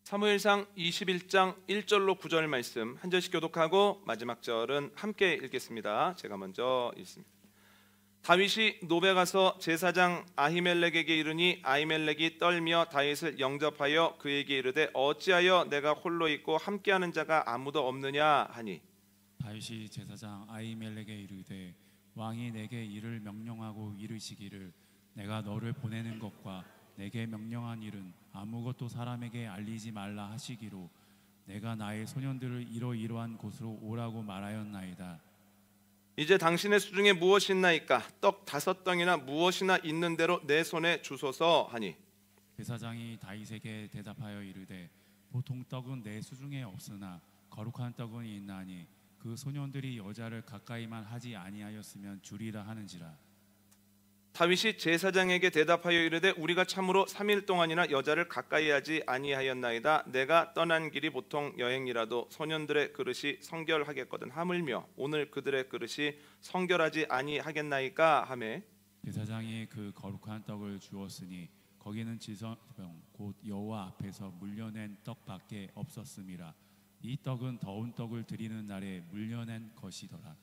사무엘상 21장 1절로 9절 말씀 한 절씩 교독하고 마지막 절은 함께 읽겠습니다. 제가 먼저 읽습니다. 다윗이 노베 가서 제사장 아히멜렉에게 이르니 아히멜렉이 떨며 다윗을 영접하여 그에게 이르되 어찌하여 내가 홀로 있고 함께하는 자가 아무도 없느냐 하니, 다윗이 제사장 아히멜렉에게 이르되 왕이 내게 이를 명령하고 이르시기를 내가 너를 보내는 것과 내게 명령한 일은 아무것도 사람에게 알리지 말라 하시기로 내가 나의 소년들을 이러이러한 곳으로 오라고 말하였나이다. 이제 당신의 수중에 무엇이 있나이까? 떡 5덩이나 무엇이나 있는 대로 내 손에 주소서 하니, 제사장이 다윗에게 대답하여 이르되 보통 떡은 내 수중에 없으나 거룩한 떡은 있나니 그 소년들이 여자를 가까이만 하지 아니하였으면 주리라 하는지라. 다윗이 제사장에게 대답하여 이르되 우리가 참으로 3일 동안이나 여자를 가까이 하지 아니하였나이다. 내가 떠난 길이 보통 여행이라도 소년들의 그릇이 성결하겠거든 하물며 오늘 그들의 그릇이 성결하지 아니하겠나이까 하매, 제사장이 그 거룩한 떡을 주었으니 거기는 지성병 곧 여호와 앞에서 물려낸 떡밖에 없었음이라. 이 떡은 더운 떡을 드리는 날에 물려낸 것이더라.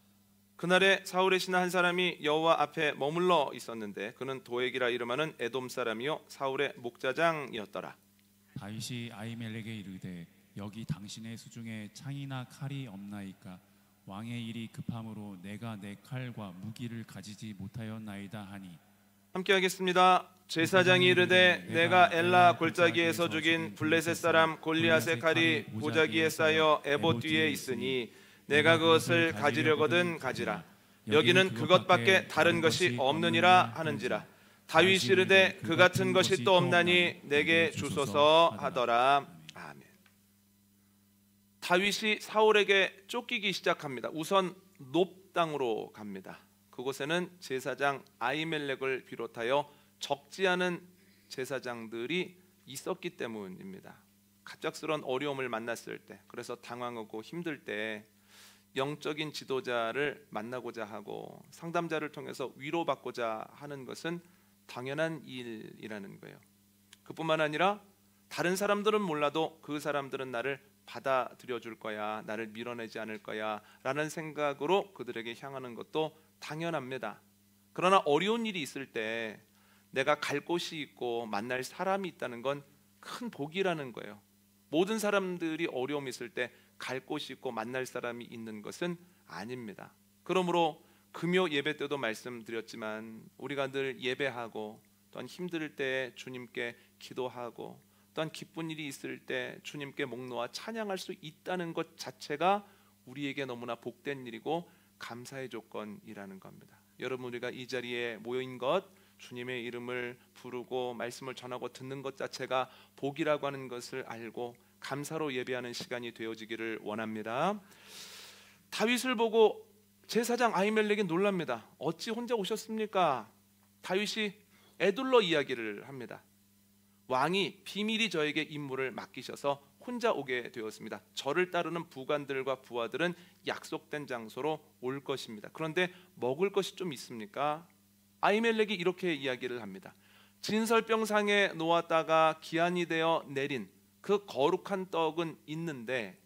그날에 사울의 신하 한 사람이 여호와 앞에 머물러 있었는데 그는 도액이라 이름하는 에돔 사람이요 사울의 목자장이었더라. 다윗이 아히멜렉에게 이르되 여기 당신의 수중에 창이나 칼이 없나이까? 왕의 일이 급함으로 내가 내 칼과 무기를 가지지 못하였나이다 하니, 함께 하겠습니다. 제사장이 이르되 내가 엘라 골짜기에서 죽인 블레셋 사람 골리앗의 칼이 보자기에 쌓여 에봇 뒤에 있으니 내가 그것을 가지려거든 가지라. 여기는 그것밖에 다른 것이 없느니라 하는지라. 다윗이 이르되 그 같은 것이 또 없나니 내게 주소서 하더라. 아멘. 다윗이 사울에게 쫓기기 시작합니다. 우선 높 땅으로 갑니다. 그곳에는 제사장 아히멜렉을 비롯하여 적지 않은 제사장들이 있었기 때문입니다. 갑작스러운 어려움을 만났을 때, 그래서 당황하고 힘들 때 영적인 지도자를 만나고자 하고 상담자를 통해서 위로받고자 하는 것은 당연한 일이라는 거예요. 그뿐만 아니라 다른 사람들은 몰라도 그 사람들은 나를 받아들여 줄 거야, 나를 밀어내지 않을 거야 라는 생각으로 그들에게 향하는 것도 당연합니다. 그러나 어려운 일이 있을 때 내가 갈 곳이 있고 만날 사람이 있다는 건 큰 복이라는 거예요. 모든 사람들이 어려움이 있을 때 갈 곳이 있고 만날 사람이 있는 것은 아닙니다. 그러므로 금요 예배 때도 말씀드렸지만 우리가 늘 예배하고 또한 힘들 때 주님께 기도하고 또한 기쁜 일이 있을 때 주님께 목 놓아 찬양할 수 있다는 것 자체가 우리에게 너무나 복된 일이고 감사의 조건이라는 겁니다. 여러분, 우리가 이 자리에 모인 것, 주님의 이름을 부르고 말씀을 전하고 듣는 것 자체가 복이라고 하는 것을 알고 감사로 예배하는 시간이 되어지기를 원합니다. 다윗을 보고 제사장 아히멜렉이 놀랍니다. 어찌 혼자 오셨습니까? 다윗이 에둘러 이야기를 합니다. 왕이 비밀히 저에게 임무를 맡기셔서 혼자 오게 되었습니다. 저를 따르는 부관들과 부하들은 약속된 장소로 올 것입니다. 그런데 먹을 것이 좀 있습니까? 아히멜렉이 이렇게 이야기를 합니다. 진설병상에 놓았다가 기한이 되어 내린 그 거룩한 떡은 있는데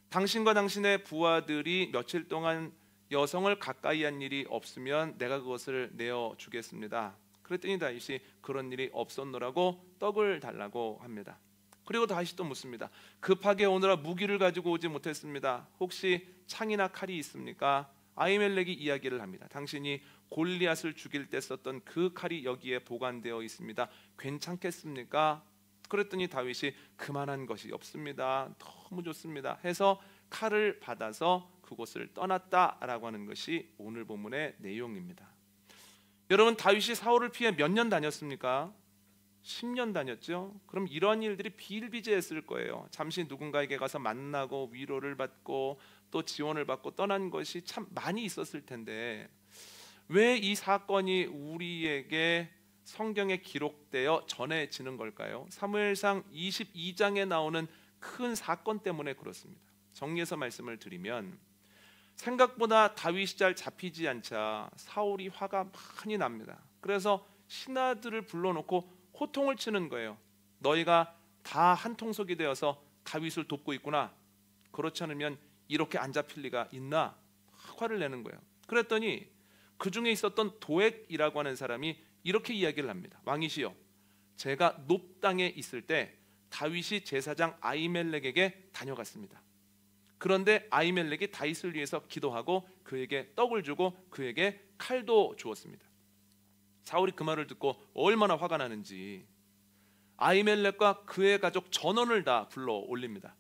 당신과 당신의 부하들이 며칠 동안 여성을 가까이 한 일이 없으면 내가 그것을 내어주겠습니다. 그랬더니 다윗이 그런 일이 없었노라고 떡을 달라고 합니다. 그리고 다윗이 또 묻습니다. 급하게 오느라 무기를 가지고 오지 못했습니다. 혹시 창이나 칼이 있습니까? 아히멜렉이 이야기를 합니다. 당신이 골리앗을 죽일 때 썼던 그 칼이 여기에 보관되어 있습니다. 괜찮겠습니까? 그랬더니 다윗이 그만한 것이 없습니다. 너무 좋습니다 해서 칼을 받아서 그곳을 떠났다라고 하는 것이 오늘 본문의 내용입니다. 여러분, 다윗이 사울을 피해 몇 년 다녔습니까? 10년 다녔죠. 그럼 이러한 일들이 비일비재했을 거예요. 잠시 누군가에게 가서 만나고 위로를 받고 또 지원을 받고 떠난 것이 참 많이 있었을 텐데 왜 이 사건이 우리에게 성경에 기록되어 전해지는 걸까요? 사무엘상 22장에 나오는 큰 사건 때문에 그렇습니다. 정리해서 말씀을 드리면 생각보다 다윗이 잘 잡히지 않자 사울이 화가 많이 납니다. 그래서 신하들을 불러놓고 호통을 치는 거예요. 너희가 다 한통속이 되어서 다윗을 돕고 있구나. 그렇지 않으면 이렇게 안 잡힐 리가 있나? 화를 내는 거예요. 그랬더니 그 중에 있었던 도액이라고 하는 사람이 이렇게 이야기를 합니다. 왕이시여, 제가 높 땅에 있을 때 다윗이 제사장 아히멜렉에게 다녀갔습니다. 그런데 아히멜렉이 다윗을 위해서 기도하고 그에게 떡을 주고 그에게 칼도 주었습니다. 사울이 그 말을 듣고 얼마나 화가 나는지 아히멜렉과 그의 가족 전원을 다 불러 올립니다.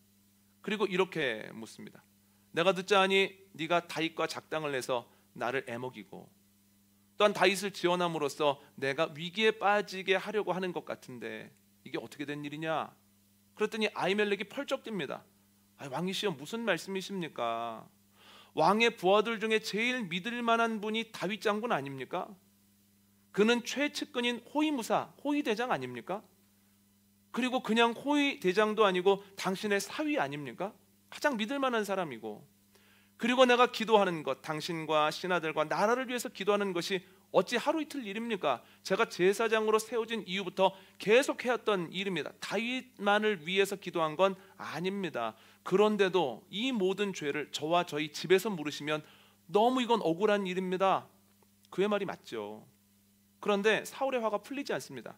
그리고 이렇게 묻습니다. 내가 듣자하니 네가 다윗과 작당을 내서 나를 애먹이고 또한 다윗을 지원함으로써 내가 위기에 빠지게 하려고 하는 것 같은데 이게 어떻게 된 일이냐? 그랬더니 아히멜렉이 펄쩍 뜁니다. 왕이시여, 무슨 말씀이십니까? 왕의 부하들 중에 제일 믿을 만한 분이 다윗 장군 아닙니까? 그는 최측근인 호위무사, 호위대장 아닙니까? 그리고 그냥 호위대장도 아니고 당신의 사위 아닙니까? 가장 믿을 만한 사람이고, 그리고 내가 기도하는 것, 당신과 신하들과 나라를 위해서 기도하는 것이 어찌 하루 이틀 일입니까? 제가 제사장으로 세워진 이후부터 계속 해왔던 일입니다. 다윗만을 위해서 기도한 건 아닙니다. 그런데도 이 모든 죄를 저와 저희 집에서 물으시면 너무 이건 억울한 일입니다. 그의 말이 맞죠. 그런데 사울의 화가 풀리지 않습니다.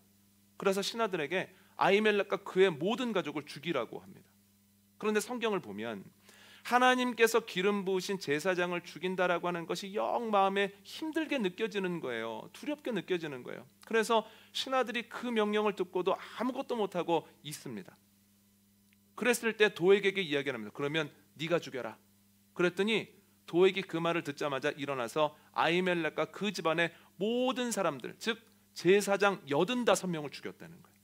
그래서 신하들에게 아히멜렉과 그의 모든 가족을 죽이라고 합니다. 그런데 성경을 보면 하나님께서 기름 부으신 제사장을 죽인다라고 하는 것이 영 마음에 힘들게 느껴지는 거예요. 두렵게 느껴지는 거예요. 그래서 신하들이 그 명령을 듣고도 아무것도 못하고 있습니다. 그랬을 때 도액에게 이야기를 합니다. 그러면 네가 죽여라. 그랬더니 도액이 그 말을 듣자마자 일어나서 아히멜렉과 그 집안의 모든 사람들, 즉 제사장 85명을 죽였다는 거예요.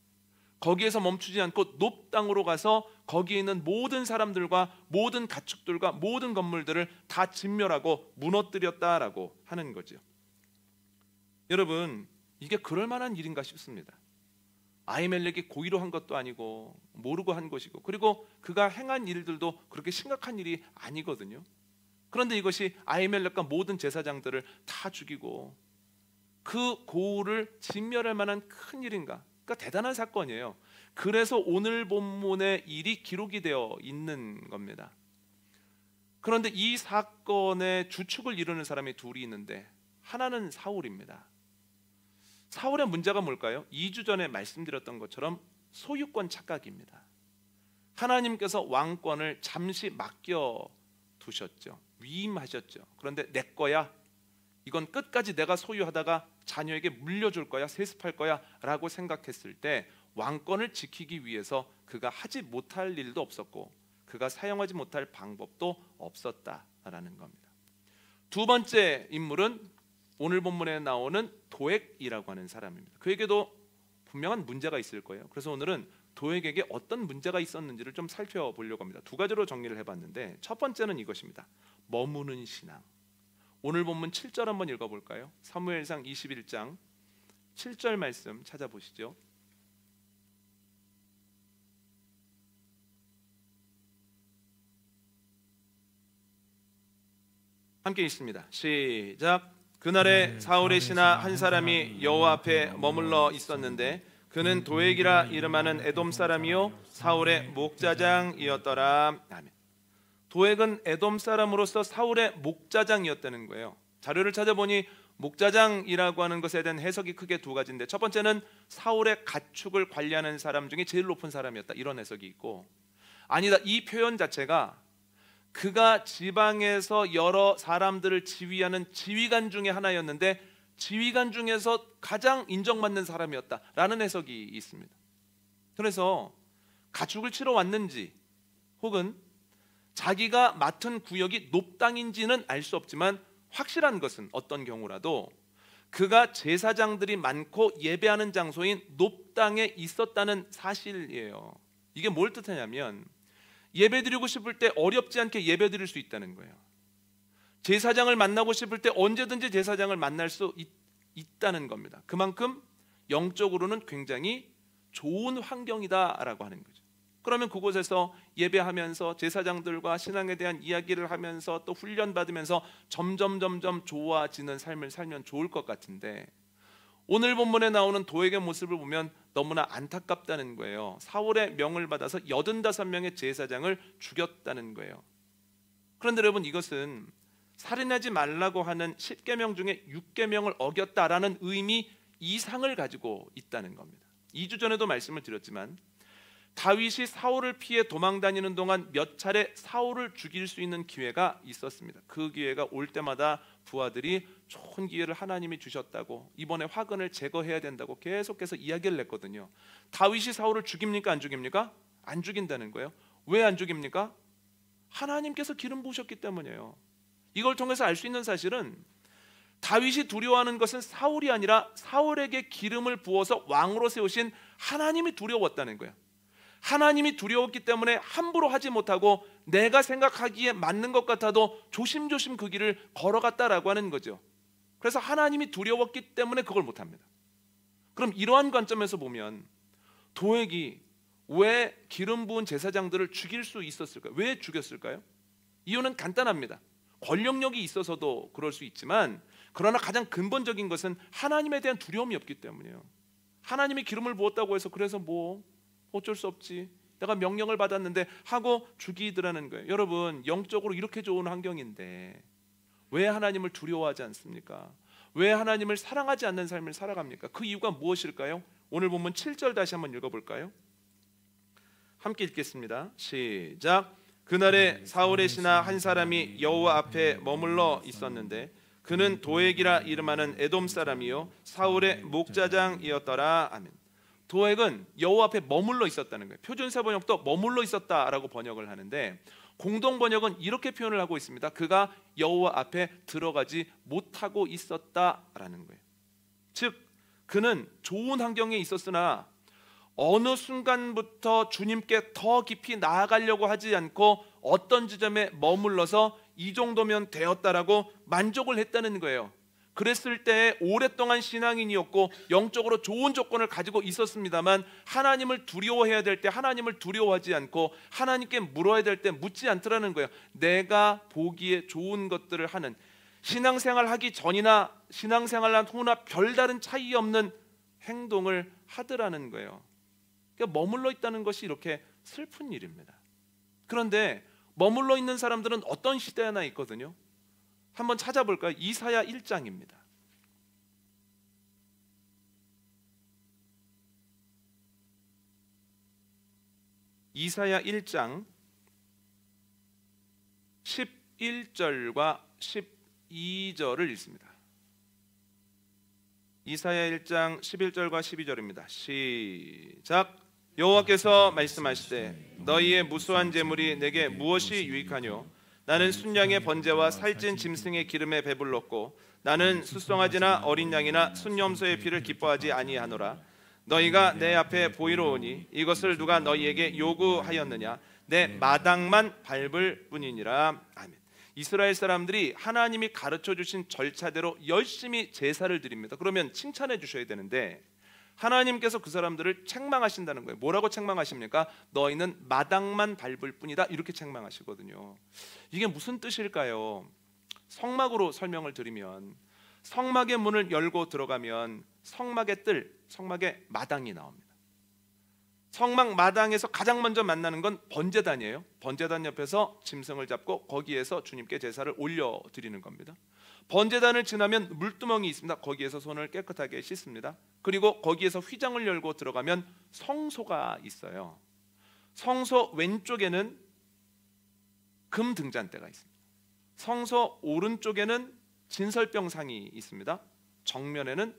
거기에서 멈추지 않고 높 땅으로 가서 거기에 있는 모든 사람들과 모든 가축들과 모든 건물들을 다 진멸하고 무너뜨렸다라고 하는 거죠. 여러분, 이게 그럴 만한 일인가 싶습니다. 아히멜렉이 고의로 한 것도 아니고 모르고 한 것이고, 그리고 그가 행한 일들도 그렇게 심각한 일이 아니거든요. 그런데 이것이 아히멜렉과 모든 제사장들을 다 죽이고 그 고을을 진멸할 만한 큰 일인가? 그러니까 대단한 사건이에요. 그래서 오늘 본문의 일이 기록이 되어 있는 겁니다. 그런데 이 사건의 주축을 이루는 사람이 둘이 있는데 하나는 사울입니다. 사울의 문제가 뭘까요? 2주 전에 말씀드렸던 것처럼 소유권 착각입니다. 하나님께서 왕권을 잠시 맡겨 두셨죠. 위임하셨죠. 그런데 내 거야, 이건 끝까지 내가 소유하다가 자녀에게 물려줄 거야, 세습할 거야 라고 생각했을 때 왕권을 지키기 위해서 그가 하지 못할 일도 없었고 그가 사용하지 못할 방법도 없었다라는 겁니다. 두 번째 인물은 오늘 본문에 나오는 도액이라고 하는 사람입니다. 그에게도 분명한 문제가 있을 거예요. 그래서 오늘은 도액에게 어떤 문제가 있었는지를 좀 살펴보려고 합니다. 두 가지로 정리를 해봤는데 첫 번째는 이것입니다. 머무는 신앙. 오늘 본문 7절 한번 읽어볼까요? 사무엘상 21장 7절 말씀 찾아보시죠. 함께 읽습니다. 시작. 그날에 사울의 신하 한 사람이 여호와 앞에 머물러 있었는데 그는 도액이라 이름하는 에돔 사람이요 사울의 목자장이었더라. 아멘. 도액은 에돔 사람으로서 사울의 목자장이었다는 거예요. 자료를 찾아보니 목자장이라고 하는 것에 대한 해석이 크게 두 가지인데 첫 번째는 사울의 가축을 관리하는 사람 중에 제일 높은 사람이었다, 이런 해석이 있고, 아니다, 이 표현 자체가 그가 지방에서 여러 사람들을 지휘하는 지휘관 중에 하나였는데 지휘관 중에서 가장 인정받는 사람이었다라는 해석이 있습니다. 그래서 가축을 치러 왔는지 혹은 자기가 맡은 구역이 높당인지는 알 수 없지만 확실한 것은 어떤 경우라도 그가 제사장들이 많고 예배하는 장소인 높당에 있었다는 사실이에요. 이게 뭘 뜻하냐면 예배드리고 싶을 때 어렵지 않게 예배드릴 수 있다는 거예요. 제사장을 만나고 싶을 때 언제든지 제사장을 만날 수 있다는 겁니다. 그만큼 영적으로는 굉장히 좋은 환경이다라고 하는 거죠. 그러면 그곳에서 예배하면서 제사장들과 신앙에 대한 이야기를 하면서 또 훈련받으면서 점점 좋아지는 삶을 살면 좋을 것 같은데 오늘 본문에 나오는 도액의 모습을 보면 너무나 안타깝다는 거예요. 사울의 명을 받아서 85명의 제사장을 죽였다는 거예요. 그런데 여러분, 이것은 살인하지 말라고 하는 10계명 중에 6계명을 어겼다라는 의미 이상을 가지고 있다는 겁니다. 2주 전에도 말씀을 드렸지만 다윗이 사울을 피해 도망 다니는 동안 몇 차례 사울을 죽일 수 있는 기회가 있었습니다. 그 기회가 올 때마다 부하들이 좋은 기회를 하나님이 주셨다고, 이번에 화근을 제거해야 된다고 계속해서 이야기를 냈거든요. 다윗이 사울을 죽입니까? 안 죽입니까? 안 죽인다는 거예요. 왜 안 죽입니까? 하나님께서 기름 부으셨기 때문이에요. 이걸 통해서 알 수 있는 사실은 다윗이 두려워하는 것은 사울이 아니라 사울에게 기름을 부어서 왕으로 세우신 하나님이 두려웠다는 거예요. 하나님이 두려웠기 때문에 함부로 하지 못하고 내가 생각하기에 맞는 것 같아도 조심조심 그 길을 걸어갔다라고 하는 거죠. 그래서 하나님이 두려웠기 때문에 그걸 못합니다. 그럼 이러한 관점에서 보면 도액이 왜 기름 부은 제사장들을 죽일 수 있었을까요? 왜 죽였을까요? 이유는 간단합니다. 권력력이 있어서도 그럴 수 있지만, 그러나 가장 근본적인 것은 하나님에 대한 두려움이 없기 때문이에요. 하나님이 기름을 부었다고 해서 그래서 뭐 어쩔 수 없지, 내가 명령을 받았는데 하고 죽이더라는 거예요. 여러분, 영적으로 이렇게 좋은 환경인데 왜 하나님을 두려워하지 않습니까? 왜 하나님을 사랑하지 않는 삶을 살아갑니까? 그 이유가 무엇일까요? 오늘 본문 7절 다시 한번 읽어볼까요? 함께 읽겠습니다. 시작. 그날에 사울의 신하 한 사람이 여호와 앞에 머물러 있었는데 그는 도액이라 이름하는 에돔 사람이요 사울의 목자장이었더라. 아멘. 도액은 여호와 앞에 머물러 있었다는 거예요. 표준세 번역도 머물러 있었다라고 번역을 하는데, 공동 번역은 이렇게 표현을 하고 있습니다. 그가 여호와 앞에 들어가지 못하고 있었다라는 거예요. 즉 그는 좋은 환경에 있었으나 어느 순간부터 주님께 더 깊이 나아가려고 하지 않고 어떤 지점에 머물러서 이 정도면 되었다라고 만족을 했다는 거예요. 그랬을 때 오랫동안 신앙인이었고 영적으로 좋은 조건을 가지고 있었습니다만 하나님을 두려워해야 될 때 하나님을 두려워하지 않고 하나님께 물어야 될 때 묻지 않더라는 거예요. 내가 보기에 좋은 것들을 하는, 신앙생활 하기 전이나 신앙생활 한 후나 별다른 차이 없는 행동을 하더라는 거예요. 그러니까 머물러 있다는 것이 이렇게 슬픈 일입니다. 그런데 머물러 있는 사람들은 어떤 시대나 있거든요. 한번 찾아볼까요? 이사야 1장입니다. 이사야 1장 11절과 12절을 읽습니다. 이사야 1장 11절과 12절입니다. 시작. 여호와께서 말씀하시되 너희의 무수한 재물이 내게 무엇이 유익하뇨? 나는 순양의 번제와 살찐 짐승의 기름에 배불렀고 나는 수송아지나 어린 양이나 순염소의 피를 기뻐하지 아니하노라. 너희가 내 앞에 보이러 오니 이것을 누가 너희에게 요구하였느냐? 내 마당만 밟을 뿐이니라. 아멘. 이스라엘 사람들이 하나님이 가르쳐 주신 절차대로 열심히 제사를 드립니다. 그러면 칭찬해 주셔야 되는데 하나님께서 그 사람들을 책망하신다는 거예요. 뭐라고 책망하십니까? 너희는 마당만 밟을 뿐이다, 이렇게 책망하시거든요. 이게 무슨 뜻일까요? 성막으로 설명을 드리면 성막의 문을 열고 들어가면 성막의 뜰, 성막의 마당이 나옵니다. 성막 마당에서 가장 먼저 만나는 건 번제단이에요. 번제단 옆에서 짐승을 잡고 거기에서 주님께 제사를 올려드리는 겁니다. 번제단을 지나면 물두멍이 있습니다. 거기에서 손을 깨끗하게 씻습니다. 그리고 거기에서 휘장을 열고 들어가면 성소가 있어요. 성소 왼쪽에는 금 등잔대가 있습니다. 성소 오른쪽에는 진설병상이 있습니다. 정면에는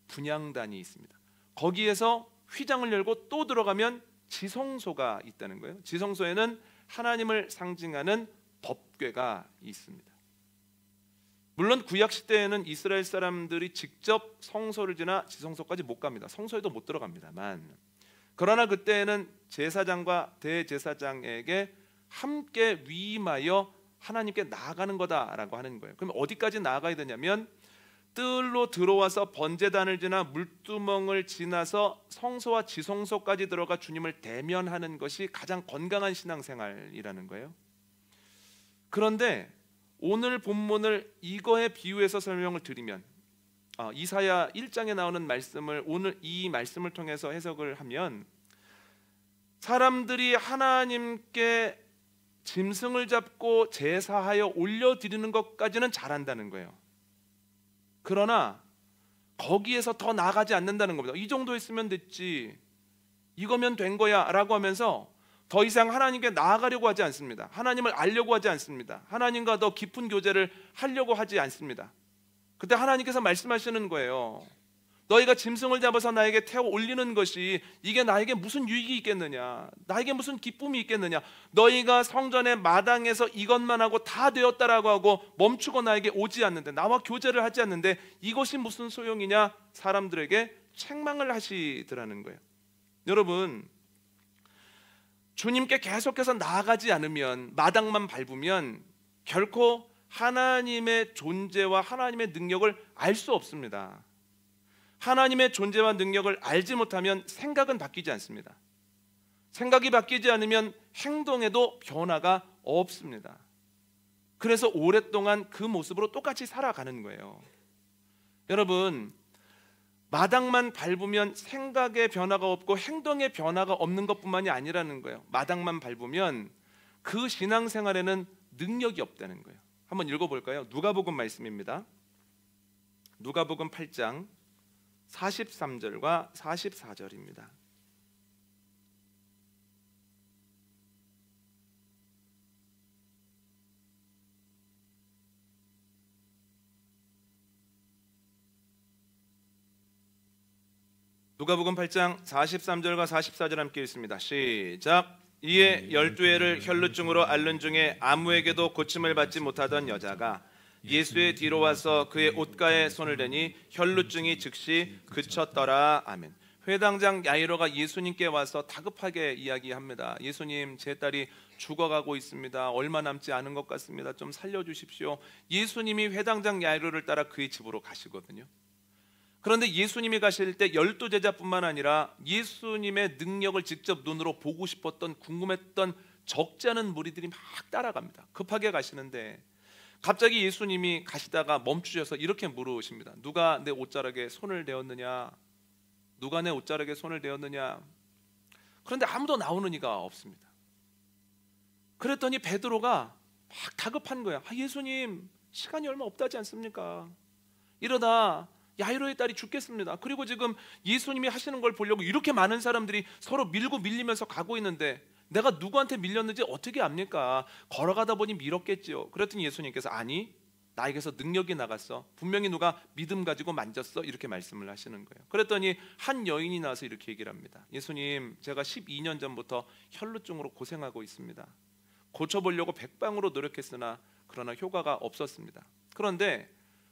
분향단이 있습니다. 거기에서 휘장을 열고 또 들어가면 지성소가 있다는 거예요. 지성소에는 하나님을 상징하는 법궤가 있습니다. 물론 구약 시대에는 이스라엘 사람들이 직접 성소를 지나 지성소까지 못 갑니다. 성소에도 못 들어갑니다만, 그러나 그때에는 제사장과 대제사장에게 함께 위임하여 하나님께 나아가는 거다라고 하는 거예요. 그럼 어디까지 나아가야 되냐면 뜰로 들어와서 번제단을 지나 물두멍을 지나서 성소와 지성소까지 들어가 주님을 대면하는 것이 가장 건강한 신앙생활이라는 거예요. 그런데 오늘 본문을 이거에 비유해서 설명을 드리면 이사야 1장에 나오는 말씀을 오늘 이 말씀을 통해서 해석을 하면, 사람들이 하나님께 짐승을 잡고 제사하여 올려드리는 것까지는 잘한다는 거예요. 그러나 거기에서 더 나아가지 않는다는 겁니다. 이 정도 했으면 됐지, 이거면 된 거야 라고 하면서 더 이상 하나님께 나아가려고 하지 않습니다. 하나님을 알려고 하지 않습니다. 하나님과 더 깊은 교제를 하려고 하지 않습니다. 그때 하나님께서 말씀하시는 거예요. 너희가 짐승을 잡아서 나에게 태워 올리는 것이 이게 나에게 무슨 유익이 있겠느냐, 나에게 무슨 기쁨이 있겠느냐, 너희가 성전의 마당에서 이것만 하고 다 되었다라고 하고 멈추고 나에게 오지 않는데, 나와 교제를 하지 않는데 이것이 무슨 소용이냐, 사람들에게 책망을 하시더라는 거예요. 여러분, 주님께 계속해서 나아가지 않으면, 마당만 밟으면 결코 하나님의 존재와 하나님의 능력을 알 수 없습니다. 하나님의 존재와 능력을 알지 못하면 생각은 바뀌지 않습니다. 생각이 바뀌지 않으면 행동에도 변화가 없습니다. 그래서 오랫동안 그 모습으로 똑같이 살아가는 거예요. 여러분, 마당만 밟으면 생각의 변화가 없고 행동의 변화가 없는 것뿐만이 아니라는 거예요. 마당만 밟으면 그 신앙생활에는 능력이 없다는 거예요. 한번 읽어볼까요? 누가복음 말씀입니다. 누가복음 8장 43절과 44절입니다. 누가복음 8장 43절과 44절 함께 읽습니다. 시작. 이에 12회를 혈루증으로 앓는 중에 아무에게도 고침을 받지 못하던 여자가 예수의 뒤로 와서 그의 옷가에 손을 대니 혈루증이 즉시 그쳤더라. 아멘. 회당장 야이로가 예수님께 와서 다급하게 이야기합니다. 예수님, 제 딸이 죽어가고 있습니다. 얼마 남지 않은 것 같습니다. 좀 살려주십시오. 예수님이 회당장 야이로를 따라 그의 집으로 가시거든요. 그런데 예수님이 가실 때 12제자뿐만 아니라 예수님의 능력을 직접 눈으로 보고 싶었던, 궁금했던 적지 않은 무리들이 막 따라갑니다. 급하게 가시는데 갑자기 예수님이 가시다가 멈추셔서 이렇게 물으십니다. 누가 내 옷자락에 손을 대었느냐? 누가 내 옷자락에 손을 대었느냐? 그런데 아무도 나오는 이가 없습니다. 그랬더니 베드로가 막 다급한 거야. 예수님, 시간이 얼마 없다지 않습니까? 이러다 야이로의 딸이 죽겠습니다. 그리고 지금 예수님이 하시는 걸 보려고 이렇게 많은 사람들이 서로 밀고 밀리면서 가고 있는데 내가 누구한테 밀렸는지 어떻게 압니까? 걸어가다 보니 밀었겠지요. 그랬더니 예수님께서 아니, 나에게서 능력이 나갔어. 분명히 누가 믿음 가지고 만졌어. 이렇게 말씀을 하시는 거예요. 그랬더니 한 여인이 나와서 이렇게 얘기를 합니다. 예수님, 제가 12년 전부터 혈루증으로 고생하고 있습니다. 고쳐보려고 백방으로 노력했으나 그러나 효과가 없었습니다. 그런데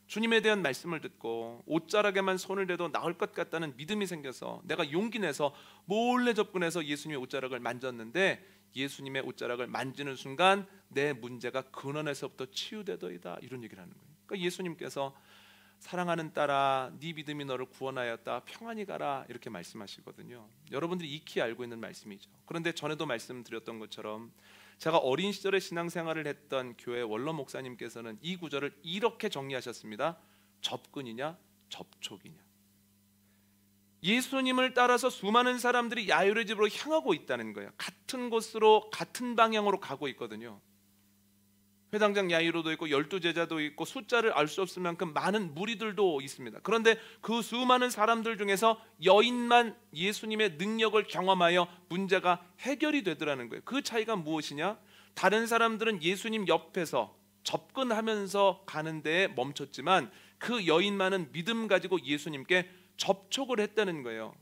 주님에 대한 말씀을 듣고 옷자락에만 손을 대도 나을 것 같다는 믿음이 생겨서 내가 용기 내서 몰래 접근해서 예수님의 옷자락을 만졌는데 예수님의 옷자락을 만지는 순간 내 문제가 근원에서부터 치유되더이다. 이런 얘기를 하는 거예요. 그러니까 예수님께서 사랑하는 딸아, 네 믿음이 너를 구원하였다. 평안히 가라. 이렇게 말씀하시거든요. 여러분들이 익히 알고 있는 말씀이죠. 그런데 전에도 말씀드렸던 것처럼 제가 어린 시절에 신앙생활을 했던 교회 원로 목사님께서는 이 구절을 이렇게 정리하셨습니다. 접근이냐 접촉이냐. 예수님을 따라서 수많은 사람들이 야이로의 집으로 향하고 있다는 거예요. 같은 곳으로, 같은 방향으로 가고 있거든요. 회당장 야이로도 있고 12제자도 있고 숫자를 알 수 없을 만큼 많은 무리들도 있습니다. 그런데 그 수많은 사람들 중에서 여인만 예수님의 능력을 경험하여 문제가 해결이 되더라는 거예요. 그 차이가 무엇이냐? 다른 사람들은 예수님 옆에서 접근하면서 가는 데에 멈췄지만 그 여인만은 믿음 가지고 예수님께 접촉을 했다는 거예요.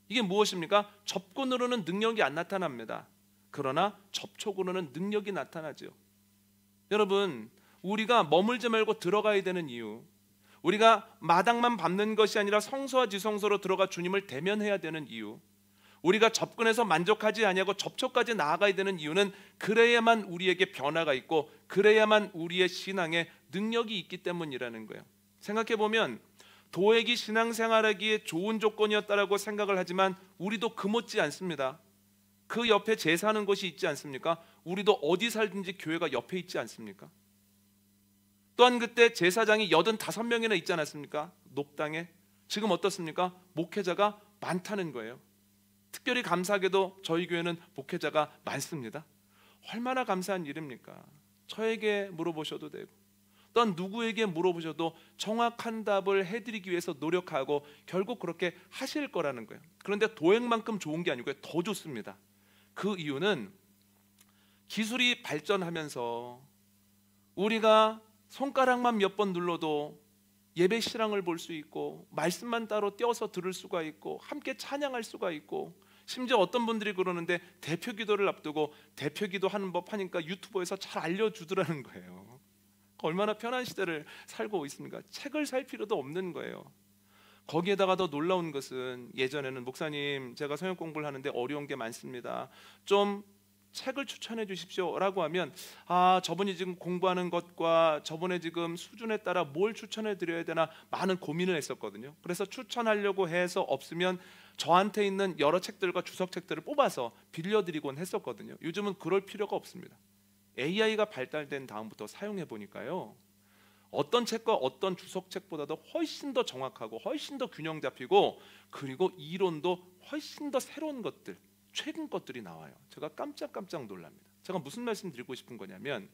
이게 무엇입니까? 접근으로는 능력이 안 나타납니다. 그러나 접촉으로는 능력이 나타나죠. 여러분, 우리가 머물지 말고 들어가야 되는 이유, 우리가 마당만 밟는 것이 아니라 성소와 지성소로 들어가 주님을 대면해야 되는 이유, 우리가 접근해서 만족하지 아니하고 접촉까지 나아가야 되는 이유는 그래야만 우리에게 변화가 있고 그래야만 우리의 신앙에 능력이 있기 때문이라는 거예요. 생각해보면 도액이 신앙생활하기에 좋은 조건이었다라고 생각을 하지만 우리도 그못지 않습니다. 그 옆에 제사하는 곳이 있지 않습니까? 우리도 어디 살든지 교회가 옆에 있지 않습니까? 또한 그때 제사장이 85명이나 있지 않았습니까? 높당에. 지금 어떻습니까? 목회자가 많다는 거예요. 특별히 감사하게도 저희 교회는 목회자가 많습니다. 얼마나 감사한 일입니까? 저에게 물어보셔도 되고 또한 누구에게 물어보셔도 정확한 답을 해드리기 위해서 노력하고 결국 그렇게 하실 거라는 거예요. 그런데 도액만큼 좋은 게 아니고요, 더 좋습니다. 그 이유는 기술이 발전하면서 우리가 손가락만 몇 번 눌러도 예배 실황을 볼 수 있고 말씀만 따로 떼어서 들을 수가 있고 함께 찬양할 수가 있고, 심지어 어떤 분들이 그러는데 대표 기도를 앞두고 대표 기도하는 법 하니까 유튜브에서 잘 알려주더라는 거예요. 얼마나 편한 시대를 살고 있습니까? 책을 살 필요도 없는 거예요. 거기에다가 더 놀라운 것은 예전에는 목사님 제가 성역 공부를 하는데 어려운 게 많습니다, 좀 책을 추천해 주십시오 라고 하면 저분이 지금 공부하는 것과 저분의 지금 수준에 따라 뭘 추천해 드려야 되나 많은 고민을 했었거든요. 그래서 추천하려고 해서 없으면 저한테 있는 여러 책들과 주석책들을 뽑아서 빌려드리곤 했었거든요. 요즘은 그럴 필요가 없습니다. AI가 발달된 다음부터 사용해 보니까요, 어떤 책과 어떤 주석책보다도 훨씬 더 정확하고 훨씬 더 균형 잡히고, 그리고 이론도 훨씬 더 새로운 것들, 최근 것들이 나와요. 제가 깜짝깜짝 놀랍니다. 제가 무슨 말씀 드리고 싶은 거냐면,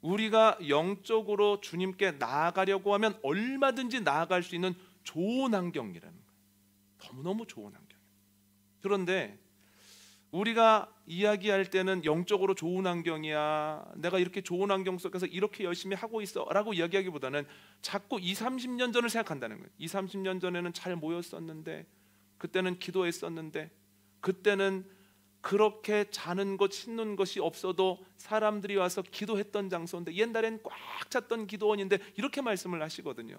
우리가 영적으로 주님께 나아가려고 하면 얼마든지 나아갈 수 있는 좋은 환경이라는 거예요. 너무너무 좋은 환경. 그런데 우리가 이야기할 때는 영적으로 좋은 환경이야, 내가 이렇게 좋은 환경 속에서 이렇게 열심히 하고 있어 라고 이야기하기보다는 자꾸 20-30년 전을 생각한다는 거예요. 20-30년 전에는 잘 모였었는데, 그때는 기도했었는데, 그때는 그렇게 자는 것 씻는 것이 없어도 사람들이 와서 기도했던 장소인데, 옛날엔 꽉 찼던 기도원인데, 이렇게 말씀을 하시거든요.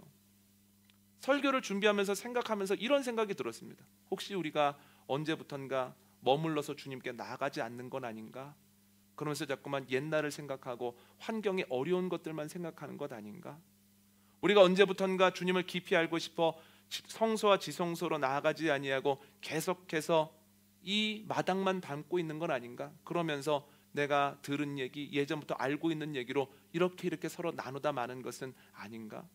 설교를 준비하면서 생각하면서 이런 생각이 들었습니다. 혹시 우리가 언제부턴가 머물러서 주님께 나아가지 않는 건 아닌가? 그러면서 자꾸만 옛날을 생각하고 환경이 어려운 것들만 생각하는 것 아닌가? 우리가 언제부턴가 주님을 깊이 알고 싶어 성소와 지성소로 나아가지 아니하고 계속해서 이 마당만 밟고 있는 건 아닌가? 그러면서 내가 들은 얘기, 예전부터 알고 있는 얘기로 이렇게 서로 나누다 마는 것은 아닌가?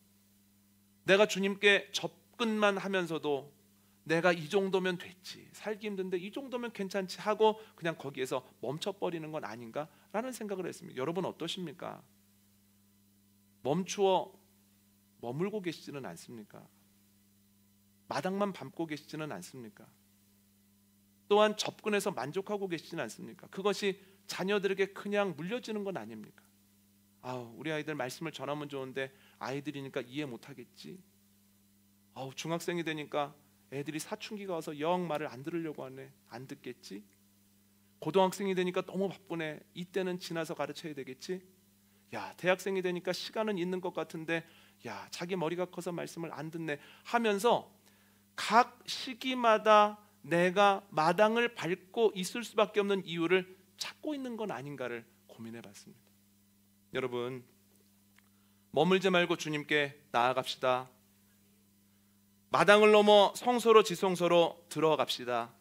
내가 주님께 접근만 하면서도 내가 이 정도면 됐지, 살기 힘든데 이 정도면 괜찮지 하고 그냥 거기에서 멈춰버리는 건 아닌가? 라는 생각을 했습니다. 여러분 어떠십니까? 멈추어 머물고 계시지는 않습니까? 마당만 밟고 계시지는 않습니까? 또한 접근해서 만족하고 계시지는 않습니까? 그것이 자녀들에게 그냥 물려지는 건 아닙니까? 우리 아이들 말씀을 전하면 좋은데 아이들이니까 이해 못하겠지. 중학생이 되니까 애들이 사춘기가 와서 영 말을 안 들으려고 하네, 안 듣겠지. 고등학생이 되니까 너무 바쁘네, 이때는 지나서 가르쳐야 되겠지. 대학생이 되니까 시간은 있는 것 같은데 자기 머리가 커서 말씀을 안 듣네 하면서 각 시기마다 내가 마당을 밟고 있을 수밖에 없는 이유를 찾고 있는 건 아닌가를 고민해 봤습니다. 여러분, 머물지 말고 주님께 나아갑시다. 마당을 넘어 성소로 지성소로 들어갑시다.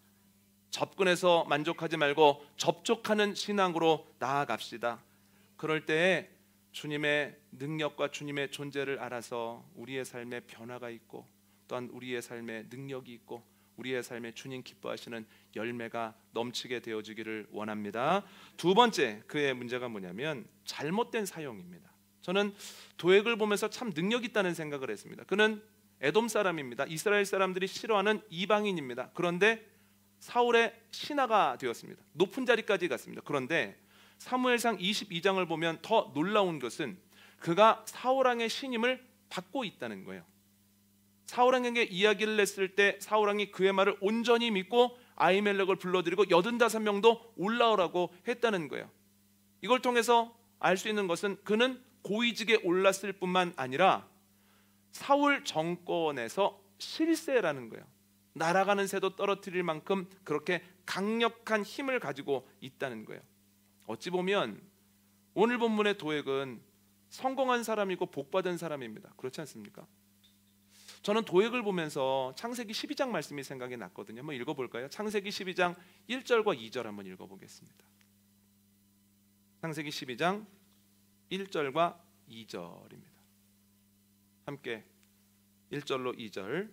접근해서 만족하지 말고 접촉하는 신앙으로 나아갑시다. 그럴 때에 주님의 능력과 주님의 존재를 알아서 우리의 삶에 변화가 있고, 또한 우리의 삶에 능력이 있고, 우리의 삶에 주님 기뻐하시는 열매가 넘치게 되어지기를 원합니다. 두 번째, 그의 문제가 뭐냐면 잘못된 사용입니다. 저는 도액을 보면서 참 능력 있다는 생각을 했습니다. 그는 에돔 사람입니다. 이스라엘 사람들이 싫어하는 이방인입니다. 그런데 사울의 신하가 되었습니다. 높은 자리까지 갔습니다. 그런데 사무엘상 22장을 보면 더 놀라운 것은 그가 사울왕의 신임을 받고 있다는 거예요. 사울왕에게 이야기를 했을 때 사울왕이 그의 말을 온전히 믿고 아히멜렉을 불러들이고 85명도 올라오라고 했다는 거예요. 이걸 통해서 알 수 있는 것은 그는 고위직에 올랐을 뿐만 아니라 사울 정권에서 실세라는 거예요. 날아가는 새도 떨어뜨릴 만큼 그렇게 강력한 힘을 가지고 있다는 거예요. 어찌 보면 오늘 본문의 도액은 성공한 사람이고 복받은 사람입니다. 그렇지 않습니까? 저는 도액을 보면서 창세기 12장 말씀이 생각이 났거든요. 한번 읽어볼까요? 창세기 12장 1절과 2절 한번 읽어보겠습니다. 창세기 12장 1절과 2절입니다. 함께 1절로 2절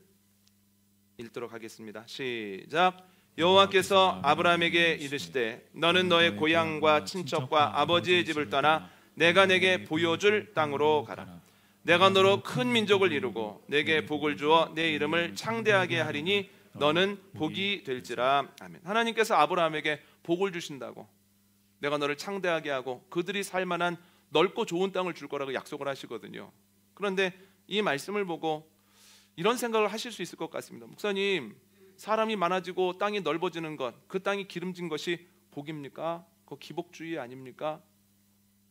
읽도록 하겠습니다. 시작. 여호와께서 아브라함에게 이르시되 너는 너의 고향과 친척과 아버지의 집을 떠나 내가 내게 보여줄 땅으로 가라. 내가 너로 큰 민족을 이루고 내게 복을 주어 내 이름을 창대하게 하리니 너는 복이 될지라. 아멘. 하나님께서 아브라함에게 복을 주신다고, 내가 너를 창대하게 하고 그들이 살 만한 넓고 좋은 땅을 줄 거라고 약속을 하시거든요. 그런데 이 말씀을 보고 이런 생각을 하실 수 있을 것 같습니다. 목사님, 사람이 많아지고 땅이 넓어지는 것, 그 땅이 기름진 것이 복입니까? 그거 기복주의 아닙니까?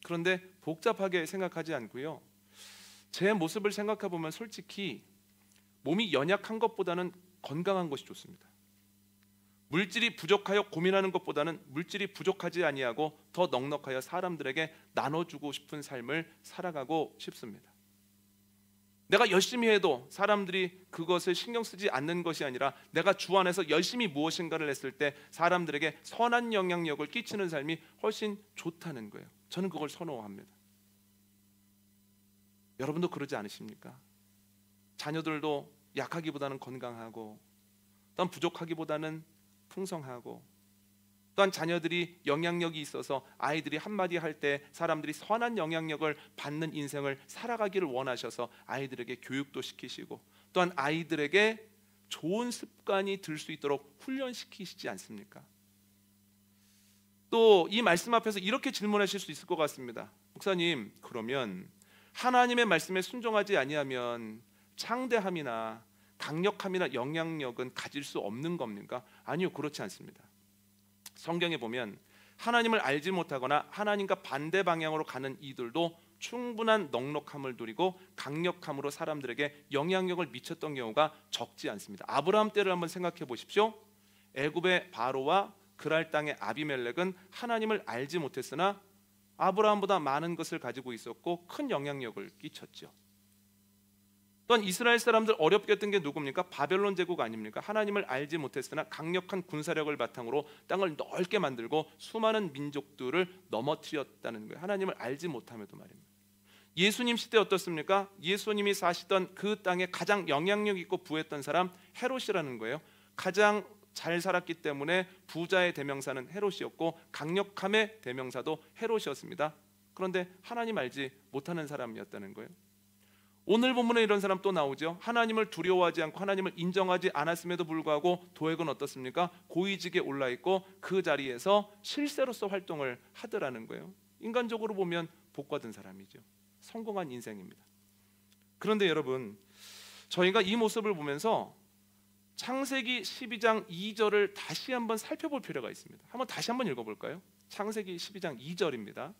그런데 복잡하게 생각하지 않고요, 제 모습을 생각해 보면 솔직히 몸이 연약한 것보다는 건강한 것이 좋습니다. 물질이 부족하여 고민하는 것보다는 물질이 부족하지 아니하고 더 넉넉하여 사람들에게 나눠주고 싶은 삶을 살아가고 싶습니다. 내가 열심히 해도 사람들이 그것을 신경 쓰지 않는 것이 아니라 내가 주 안에서 열심히 무엇인가를 했을 때 사람들에게 선한 영향력을 끼치는 삶이 훨씬 좋다는 거예요. 저는 그걸 선호합니다. 여러분도 그러지 않으십니까? 자녀들도 약하기보다는 건강하고, 또한 부족하기보다는 풍성하고, 또한 자녀들이 영향력이 있어서 아이들이 한마디 할 때 사람들이 선한 영향력을 받는 인생을 살아가기를 원하셔서 아이들에게 교육도 시키시고, 또한 아이들에게 좋은 습관이 들 수 있도록 훈련시키시지 않습니까? 또 이 말씀 앞에서 이렇게 질문하실 수 있을 것 같습니다. 목사님, 그러면 하나님의 말씀에 순종하지 아니하면 창대함이나 강력함이나 영향력은 가질 수 없는 겁니까? 아니요, 그렇지 않습니다. 성경에 보면 하나님을 알지 못하거나 하나님과 반대 방향으로 가는 이들도 충분한 넉넉함을 누리고 강력함으로 사람들에게 영향력을 미쳤던 경우가 적지 않습니다. 아브라함 때를 한번 생각해 보십시오. 애굽의 바로와 그랄 땅의 아비멜렉은 하나님을 알지 못했으나 아브라함보다 많은 것을 가지고 있었고 큰 영향력을 끼쳤죠. 또한 이스라엘 사람들 어렵게 했던 게 누굽니까? 바벨론 제국 아닙니까? 하나님을 알지 못했으나 강력한 군사력을 바탕으로 땅을 넓게 만들고 수많은 민족들을 넘어뜨렸다는 거예요. 하나님을 알지 못함에도 말입니다. 예수님 시대 어떻습니까? 예수님이 사시던 그 땅에 가장 영향력 있고 부했던 사람 헤롯이라는 거예요. 가장 잘 살았기 때문에 부자의 대명사는 헤롯이었고 강력함의 대명사도 헤롯이었습니다. 그런데 하나님 알지 못하는 사람이었다는 거예요. 오늘 본문에 이런 사람 또 나오죠. 하나님을 두려워하지 않고 하나님을 인정하지 않았음에도 불구하고 도액은 어떻습니까? 고위직에 올라 있고 그 자리에서 실세로서 활동을 하더라는 거예요. 인간적으로 보면 복받은 사람이죠. 성공한 인생입니다. 그런데 여러분, 저희가 이 모습을 보면서 창세기 12장 2절을 다시 한번 살펴볼 필요가 있습니다. 다시 한번 읽어볼까요? 창세기 12장 2절입니다.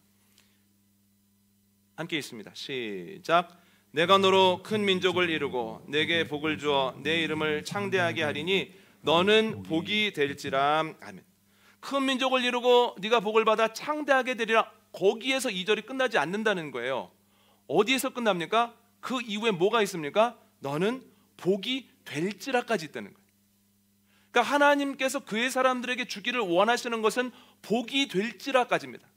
함께 읽습니다. 시작. 내가 너로 큰 민족을 이루고 내게 복을 주어 내 이름을 창대하게 하리니 너는 복이 될지라. 아멘. 큰 민족을 이루고 네가 복을 받아 창대하게 되리라. 거기에서 2절이 끝나지 않는다는 거예요. 어디에서 끝납니까? 그 이후에 뭐가 있습니까? 너는 복이 될지라까지 있다는 거예요. 그러니까 하나님께서 그의 사람들에게 주기를 원하시는 것은 복이 될지라까지입니다.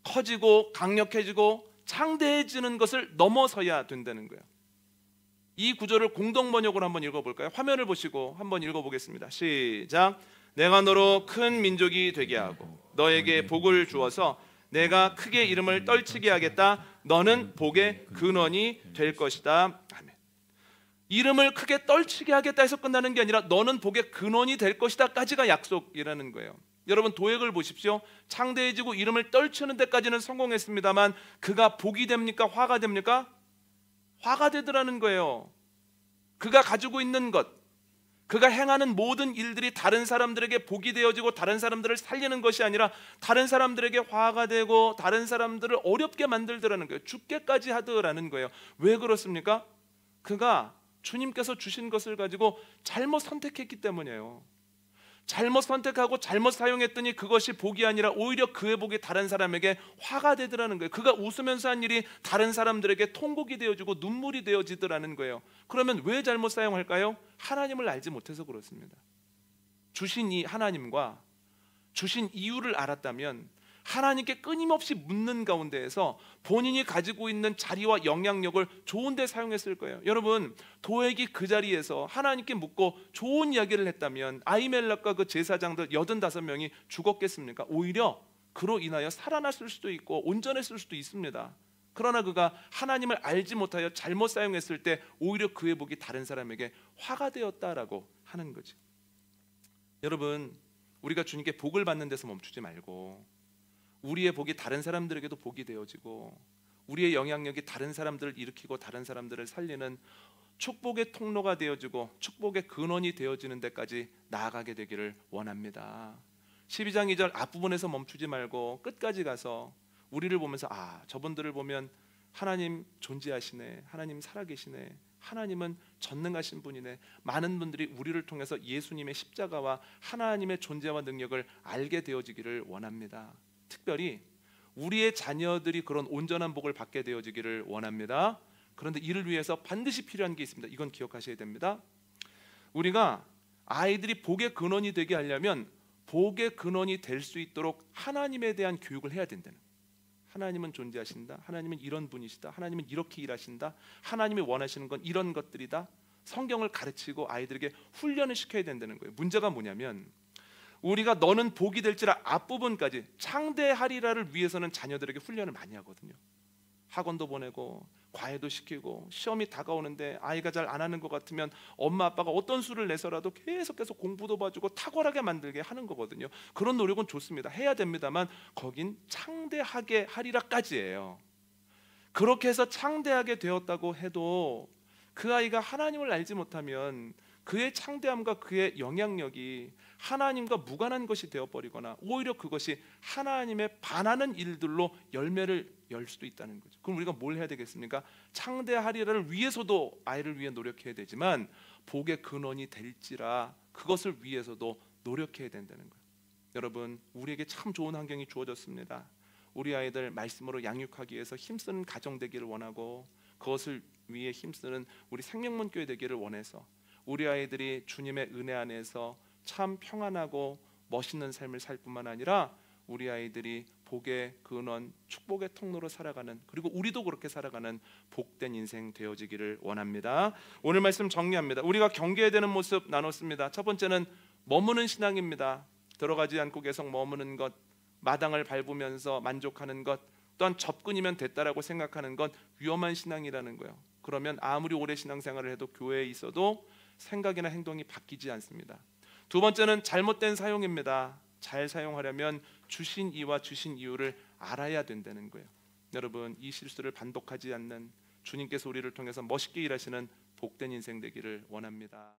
커지고 강력해지고 창대해지는 것을 넘어서야 된다는 거예요. 이 구절을 공동 번역으로 한번 읽어볼까요? 화면을 보시고 한번 읽어보겠습니다. 시작. 내가 너로 큰 민족이 되게 하고 너에게 복을 주어서 내가 크게 이름을 떨치게 하겠다. 너는 복의 근원이 될 것이다. 아멘. 이름을 크게 떨치게 하겠다 해서 끝나는 게 아니라 너는 복의 근원이 될 것이다까지가 약속이라는 거예요. 여러분, 도액을 보십시오. 창대해지고 이름을 떨치는 데까지는 성공했습니다만 그가 복이 됩니까? 화가 됩니까? 화가 되더라는 거예요. 그가 가지고 있는 것, 그가 행하는 모든 일들이 다른 사람들에게 복이 되어지고 다른 사람들을 살리는 것이 아니라 다른 사람들에게 화가 되고 다른 사람들을 어렵게 만들더라는 거예요. 죽게까지 하더라는 거예요. 왜 그렇습니까? 그가 주님께서 주신 것을 가지고 잘못 선택했기 때문이에요. 잘못 선택하고 잘못 사용했더니 그것이 복이 아니라 오히려 그의 복이 다른 사람에게 화가 되더라는 거예요. 그가 웃으면서 한 일이 다른 사람들에게 통곡이 되어지고 눈물이 되어지더라는 거예요. 그러면 왜 잘못 사용할까요? 하나님을 알지 못해서 그렇습니다. 주신 이 하나님과 주신 이유를 알았다면 하나님께 끊임없이 묻는 가운데에서 본인이 가지고 있는 자리와 영향력을 좋은 데 사용했을 거예요. 여러분, 도액이 그 자리에서 하나님께 묻고 좋은 이야기를 했다면 아히멜렉과 그 제사장들 85명이 죽었겠습니까? 오히려 그로 인하여 살아났을 수도 있고 온전했을 수도 있습니다. 그러나 그가 하나님을 알지 못하여 잘못 사용했을 때 오히려 그의 복이 다른 사람에게 화가 되었다라고 하는 거지. 여러분, 우리가 주님께 복을 받는 데서 멈추지 말고 우리의 복이 다른 사람들에게도 복이 되어지고 우리의 영향력이 다른 사람들을 일으키고 다른 사람들을 살리는 축복의 통로가 되어지고 축복의 근원이 되어지는 데까지 나아가게 되기를 원합니다. 12장 2절 앞부분에서 멈추지 말고 끝까지 가서 우리를 보면서 저분들을 보면 하나님 존재하시네, 하나님 살아계시네, 하나님은 전능하신 분이네. 많은 분들이 우리를 통해서 예수님의 십자가와 하나님의 존재와 능력을 알게 되어지기를 원합니다. 특별히 우리의 자녀들이 그런 온전한 복을 받게 되어지기를 원합니다. 그런데 이를 위해서 반드시 필요한 게 있습니다. 이건 기억하셔야 됩니다. 우리가 아이들이 복의 근원이 되게 하려면 복의 근원이 될 수 있도록 하나님에 대한 교육을 해야 된다는 거예요. 하나님은 존재하신다, 하나님은 이런 분이시다, 하나님은 이렇게 일하신다, 하나님이 원하시는 건 이런 것들이다. 성경을 가르치고 아이들에게 훈련을 시켜야 된다는 거예요. 문제가 뭐냐면 우리가 너는 복이 될지라 앞부분까지 창대하리라를 위해서는 자녀들에게 훈련을 많이 하거든요. 학원도 보내고 과외도 시키고 시험이 다가오는데 아이가 잘 안 하는 것 같으면 엄마 아빠가 어떤 수를 내서라도 계속해서 공부도 봐주고 탁월하게 만들게 하는 거거든요. 그런 노력은 좋습니다. 해야 됩니다만 거긴 창대하게 하리라까지예요. 그렇게 해서 창대하게 되었다고 해도 그 아이가 하나님을 알지 못하면 그의 창대함과 그의 영향력이 하나님과 무관한 것이 되어버리거나 오히려 그것이 하나님에 반하는 일들로 열매를 열 수도 있다는 거죠. 그럼 우리가 뭘 해야 되겠습니까? 창대하리라를 위해서도 아이를 위해 노력해야 되지만 복의 근원이 될지라 그것을 위해서도 노력해야 된다는 거예요. 여러분, 우리에게 참 좋은 환경이 주어졌습니다. 우리 아이들 말씀으로 양육하기 위해서 힘쓰는 가정 되기를 원하고 그것을 위해 힘쓰는 우리 생명문교회 되기를 원해서 우리 아이들이 주님의 은혜 안에서 참 평안하고 멋있는 삶을 살 뿐만 아니라 우리 아이들이 복의 근원, 축복의 통로로 살아가는, 그리고 우리도 그렇게 살아가는 복된 인생 되어지기를 원합니다. 오늘 말씀 정리합니다. 우리가 경계해야 되는 모습 나눴습니다. 첫 번째는 머무는 신앙입니다. 들어가지 않고 계속 머무는 것, 마당을 밟으면서 만족하는 것, 또한 접근이면 됐다라고 생각하는 건 위험한 신앙이라는 거예요. 그러면 아무리 오래 신앙생활을 해도 교회에 있어도 생각이나 행동이 바뀌지 않습니다. 두 번째는 잘못된 사용입니다. 잘 사용하려면 주신 이와 주신 이유를 알아야 된다는 거예요. 여러분, 이 실수를 반복하지 않는 주님께서 우리를 통해서 멋있게 일하시는 복된 인생 되기를 원합니다.